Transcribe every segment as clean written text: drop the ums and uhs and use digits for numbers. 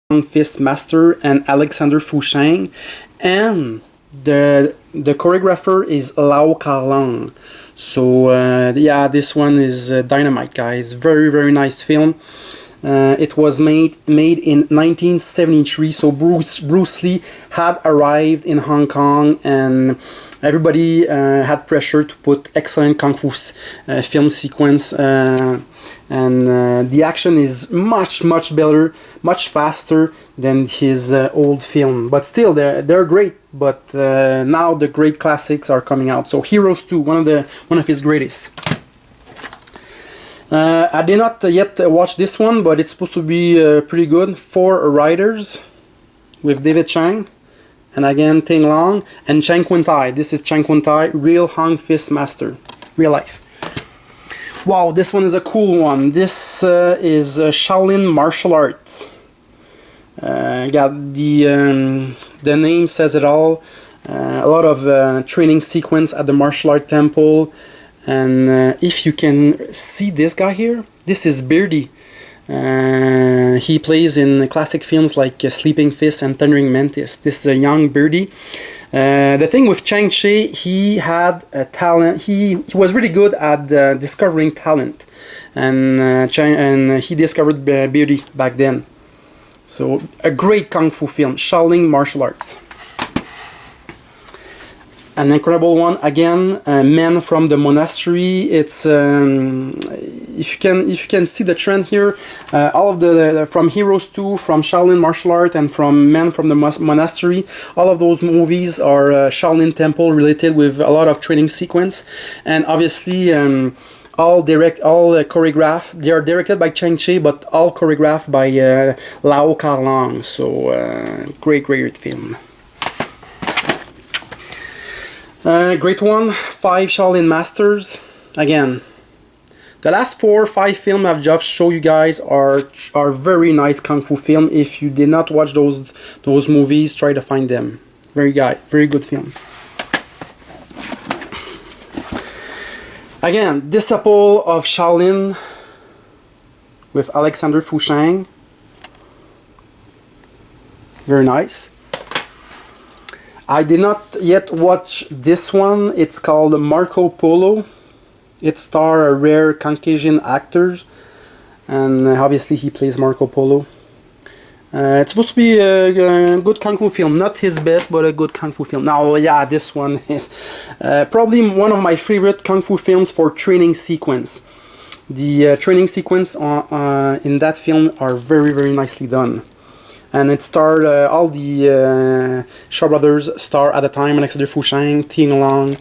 Fist Master and Alexander Fouchang, and the choreographer is Kar-leung. So yeah, this one is dynamite, guys. Very nice film. It was made in 1973, so Bruce Lee had arrived in Hong Kong, and everybody had pressure to put excellent kung fu film sequence, and the action is much better, much faster than his old film. But still, they're great. But now the great classics are coming out. So Heroes 2, one of his greatest. I did not yet watch this one, but it's supposed to be pretty good. 4 Riders with David Chang, and again Ting Long and Chang Kun-tai. This is Chang Kun-tai, real Hong Fist Master, real life. Wow, this one is a cool one. This is Shaolin martial arts. Got the name says it all. A lot of training sequence at the martial art temple. And if you can see this guy here, this is Beardy. He plays in classic films like Sleeping Fist and Thundering Mantis. This is a young Beardy. The thing with Chang Cheh, he had a talent. He was really good at discovering talent, and he discovered Beardy back then. So a great kung fu film, Shaolin martial arts. An incredible one again, Men from the Monastery. It's if you can see the trend here, all of the from Heroes 2, from Shaolin martial art, and from Men from the Monastery, all of those movies are Shaolin Temple related, with a lot of training sequence, and obviously all choreographed. They are directed by Chang Cheh, but all choreographed by Kar-leung. So great film. Great one, 5 Shaolin Masters. Again, the last 4 or 5 films I've just shown you guys are very nice kung fu film. If you did not watch those movies, try to find them. Very good film. Again, Disciple of Shaolin with Alexander Fouchang. Very nice. I did not yet watch this one. It's called Marco Polo. It stars a rare Caucasian actor, and obviously he plays Marco Polo. It's supposed to be a good kung fu film. Not his best, but a good kung fu film. Now, yeah, this one is probably one of my favorite kung fu films for training sequence. The training sequence in that film are very nicely done. And it starred all the Shaw brothers star at the time: Alexander Fouchang, Ting Long,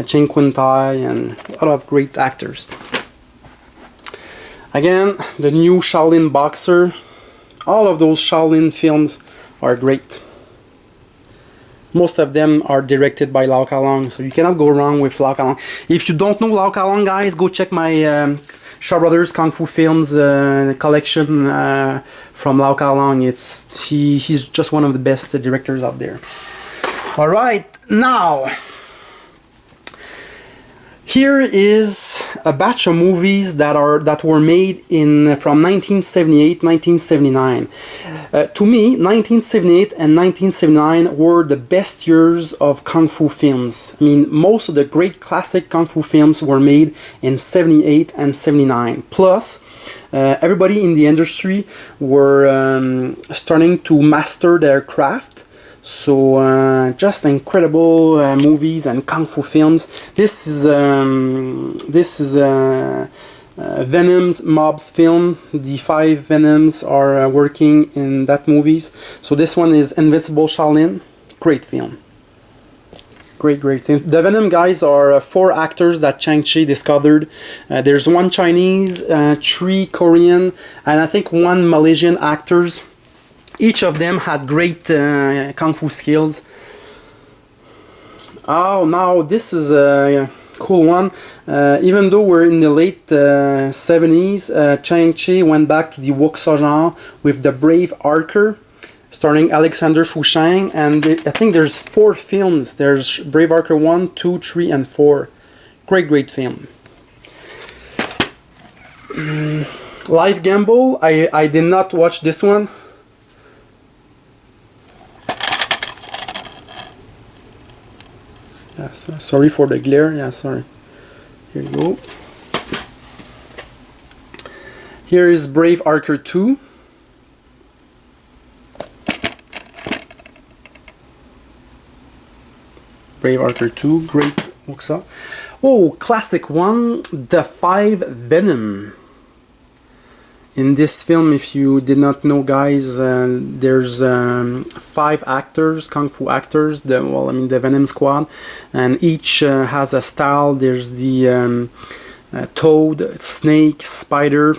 Chang Kun-tai, and a lot of great actors. Again, the new Shaolin Boxer. All of those Shaolin films are great. Most of them are directed by Kar-leung, so you cannot go wrong with Kar-leung. If you don't know Kar-leung, guys, go check my Shaw Brothers Kung Fu Films collection from Kar-leung. He's just one of the best directors out there. All right, now here is a batch of movies that were made from 1978, 1979. To me, 1978 and 1979 were the best years of kung fu films. I mean, most of the great classic kung fu films were made in 78 and 79. Plus, everybody in the industry were starting to master their craft. So just incredible movies and kung fu films. This is Venom's Mob's film. The 5 Venoms are working in that movies. So this one is Invincible Shaolin. Great film. Great film. The Venom guys are 4 actors that Chang Cheh discovered. There's 1 Chinese, 3 Korean, and I think 1 Malaysian actors. Each of them had great kung fu skills. Oh, now this is a cool one. Even though we're in the late 70s, Chang Cheh went back to the wuxia genre with The Brave Archer, starring Alexander Fouchang, and I think there's 4 films. There's Brave Archer 1, 2, 3, and 4. Great film. Life Gamble. I did not watch this one. sorry for the glare. Yeah, sorry. Here you go. Here is Brave Archer 2. Brave Archer 2, great wuxia. Oh, classic one, The Five Venom. In this film, if you did not know, guys, there's 5 actors, kung fu actors. The Venom Squad, and each has a style. There's the toad, snake, spider,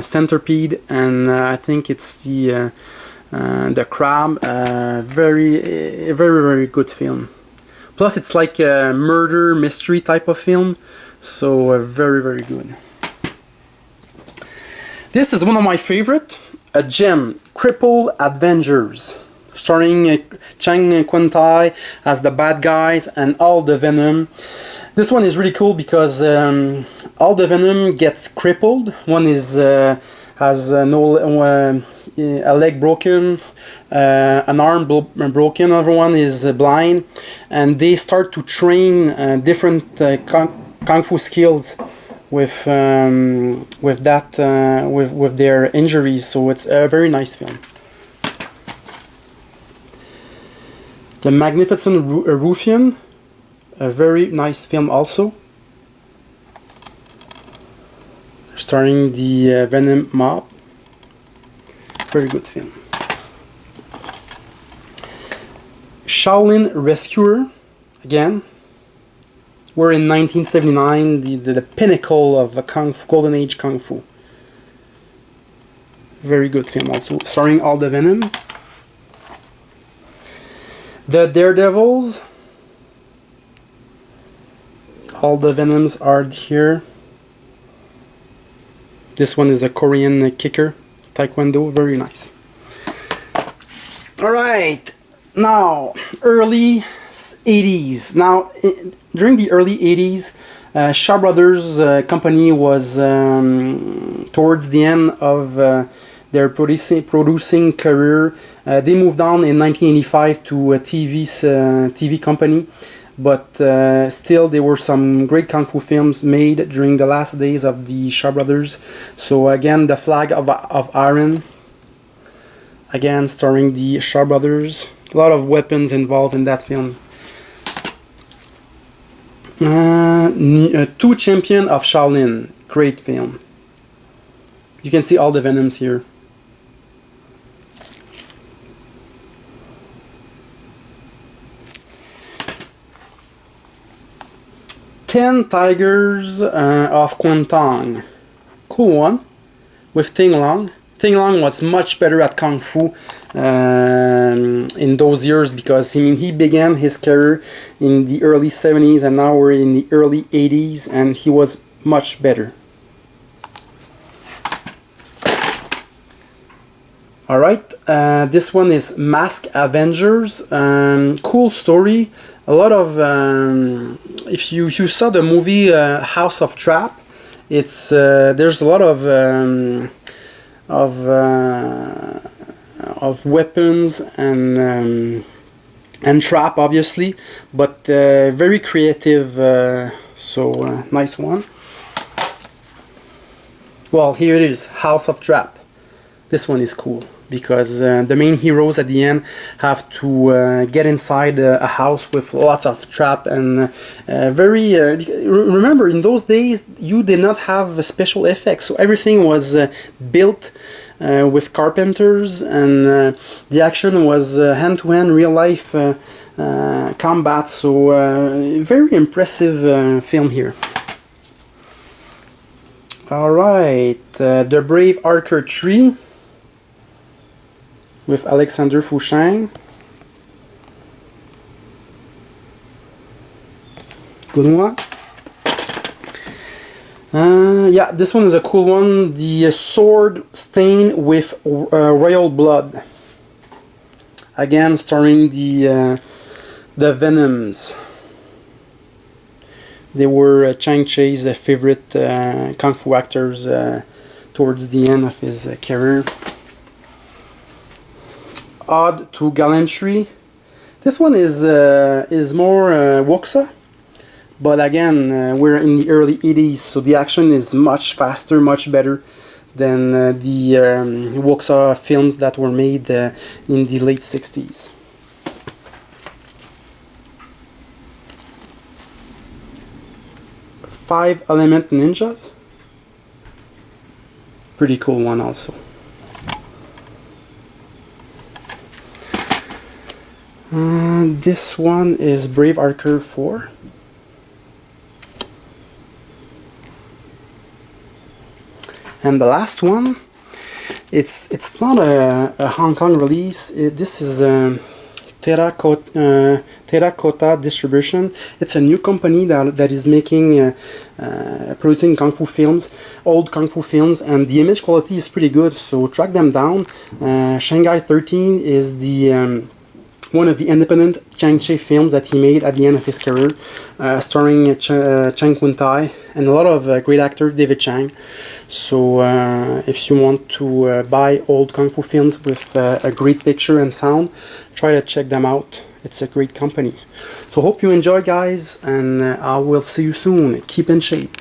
centipede, and I think it's the crab. Very good film. Plus, it's like a murder mystery type of film, so very good. This is one of my favorite, a gem, Crippled Avengers, starring Chang Cheh as the bad guys and all the Venom. This one is really cool because all the Venom gets crippled. One is has a leg broken, an arm broken. Another one is blind, and they start to train different kung fu skills with their injuries. So it's a very nice film. The Magnificent Ruffian, a very nice film also, starring the Venom mob. Very good film. Shaolin Rescuer, again. We're in 1979, the pinnacle of Golden Age Kung Fu. Very good film also, starring all the Venom. The Daredevils. All the Venoms are here. This one is a Korean kicker, Taekwondo, very nice. Alright, now, early 80s. Now, during the early 80s, Shaw Brothers company was towards the end of their producing career. They moved on in 1985 to a TV company, but still there were some great kung fu films made during the last days of the Shaw Brothers. So again, The Flag of Iron, again starring the Shaw Brothers. A lot of weapons involved in that film. Two Champion of Shaolin, great film. You can see all the Venoms here. Ten Tigers of Kwantong, cool one, with Ting Long. Ting Long was much better at Kung Fu in those years because he began his career in the early 70s and now we're in the early 80s and he was much better. Alright, this one is Mask Avengers. Cool story. A lot of if you saw the movie House of Trap, it's there's a lot of weapons and trap, obviously, but very creative. So nice one. Well, here it is, House of Trap. This one is cool because the main heroes at the end have to get inside a house with lots of trap and remember in those days you did not have special effects, so everything was built with carpenters and the action was hand-to-hand real life combat, so very impressive film here. Alright, The Brave Archer 3 with Alexander Fouchang. Good one. Yeah, this one is a cool one. The Sword Stained with Royal Blood. Again, starring the Venoms. They were Chang Cheh's favorite kung fu actors towards the end of his career. Ode to Gallantry. This one is more wuxia, But again, we're in the early 80s, so the action is much faster, much better than the Wuxia films that were made in the late 60s. Five Element Ninjas. Pretty cool one also. This one is Brave Archer 4. And the last one, it's not a Hong Kong release. This is Terracotta Distribution. It's a new company that is making producing kung fu films, old kung fu films, and the image quality is pretty good, so track them down. Shanghai 13 is the one of the independent Chang Cheh films that he made at the end of his career, starring Chang Kun-tai and a lot of great actor David Chang. So if you want to buy old kung fu films with a great picture and sound, try to check them out. It's a great company. So hope you enjoy, guys, and I will see you soon. Keep in shape.